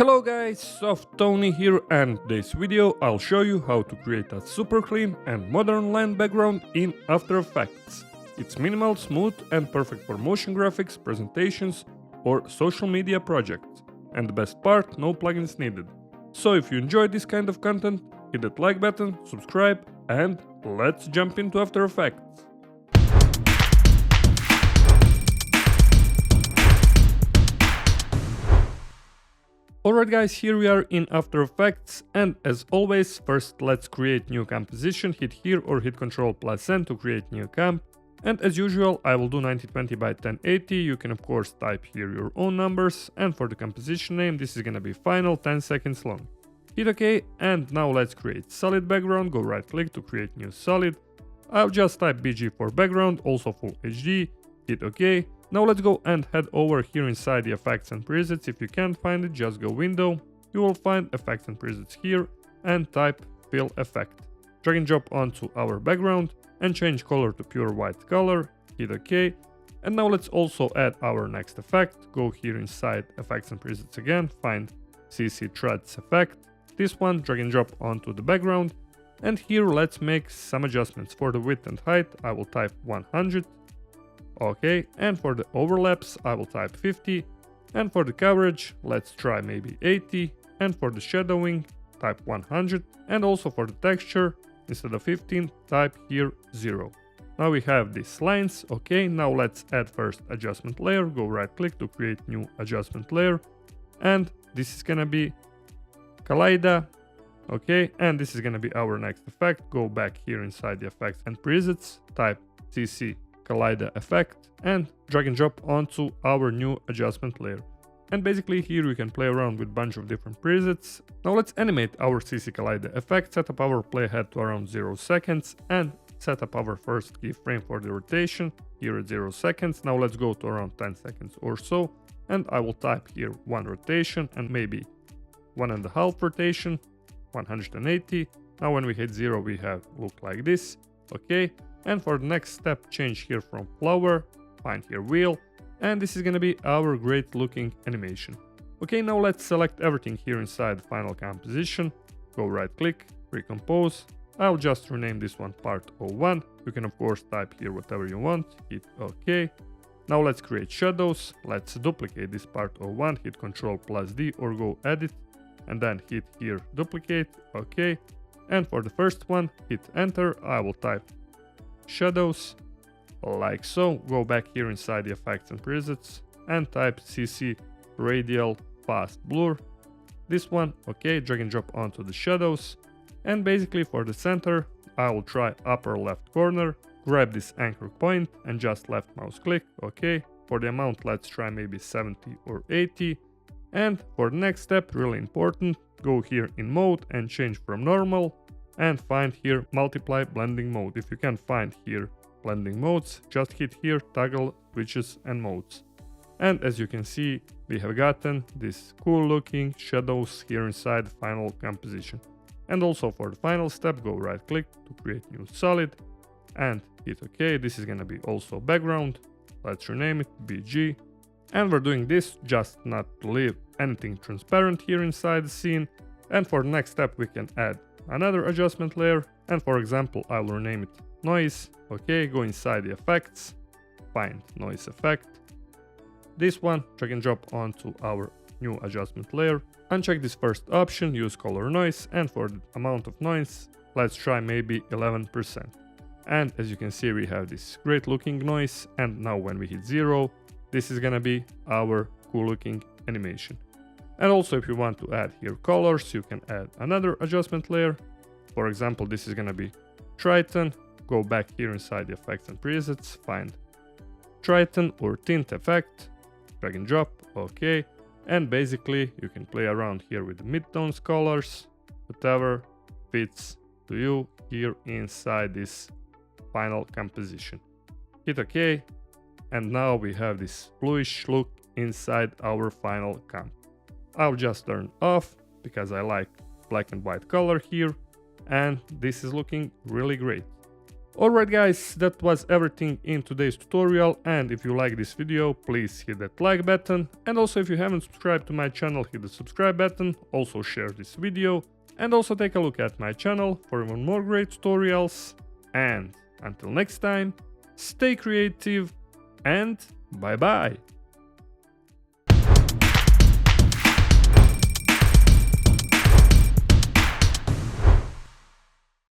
Hello guys, Soft Tony here, and in this video I'll show you how to create a super clean and modern land background in After Effects. It's minimal, smooth and perfect for motion graphics, presentations or social media projects. And the best part, no plugins needed. So if you enjoy this kind of content, hit that like button, subscribe and let's jump into After Effects. Alright guys, here we are in After Effects, and as always, first let's create new composition, hit here or hit Ctrl+N to create new comp. And as usual, I will do 1920 by 1080, you can of course type here your own numbers, and for the composition name this is gonna be final 10 seconds long. Hit OK, and now let's create solid background, go right click to create new solid. I'll just type BG for background, also full HD, hit OK. Now let's go and head over here inside the effects and presets. If you can't find it, just go window, you will find effects and presets here and type fill effect. Drag and drop onto our background and change color to pure white color, hit OK. And now let's also add our next effect. Go here inside effects and presets again, find CC threads effect. This one, drag and drop onto the background. And here let's make some adjustments. For the width and height, I will type 100. Okay, and for the overlaps I will type 50, and for the coverage let's try maybe 80, and for the shadowing type 100, and also for the texture instead of 15 type here 0. Now we have these lines. Okay, now let's add first adjustment layer, go right click to create new adjustment layer, and this is gonna be Kaleida. Okay, and this is gonna be our next effect. Go back here inside the effects and presets, type CC Kaleida effect and drag and drop onto our new adjustment layer. And basically here we can play around with a bunch of different presets. Now let's animate our CC Kaleida effect, set up our playhead to around 0 seconds and set up our first keyframe for the rotation here at 0 seconds. Now let's go to around 10 seconds or so, and I will type here 1 rotation and maybe 1.5 rotation, 180. Now when we hit 0 we have look like this. Okay. And for the next step, change here from flower, find here wheel, and this is gonna be our great looking animation. Okay, now let's select everything here inside the final composition, go right click, recompose. I'll just rename this one part 01. You can of course type here whatever you want, hit OK. Now let's create shadows, let's duplicate this part 01, hit Ctrl+D or go edit, and then hit here duplicate, OK. And for the first one, hit enter, I will type shadows like so. Go back here inside the effects and presets and type CC radial fast blur, this one. Okay, drag and drop onto the shadows, and basically for the center I will try upper left corner, grab this anchor point and just left mouse click. Okay, for the amount let's try maybe 70 or 80. And for the next step, really important, go here in mode and change from normal and find here multiply blending mode. If you can't find here blending modes, just hit here toggle switches and modes. And as you can see, we have gotten this cool looking shadows here inside the final composition. And also for the final step, go right click to create new solid and hit OK. This is gonna be also background, let's rename it BG. And we're doing this just not to leave anything transparent here inside the scene. And for the next step we can add another adjustment layer, and for example I will rename it noise. Okay, go inside the effects, find noise effect, this one, drag and drop onto our new adjustment layer, uncheck this first option, use color noise, and for the amount of noise let's try maybe 11%. And as you can see we have this great looking noise, and now when we hit 0 this is gonna be our cool looking animation. And also if you want to add here colors, you can add another adjustment layer. For example, this is gonna be Triton. Go back here inside the effects and presets, find Triton or tint effect, drag and drop, okay. And basically you can play around here with the midtones colors, whatever fits to you here inside this final composition. Hit OK, and now we have this bluish look inside our final comp. I'll just turn off because I like black and white color here, and this is looking really great. Alright guys, that was everything in today's tutorial, and if you like this video, please hit that like button, and also if you haven't subscribed to my channel, hit the subscribe button, also share this video, and also take a look at my channel for even more great tutorials, and until next time, stay creative and bye bye!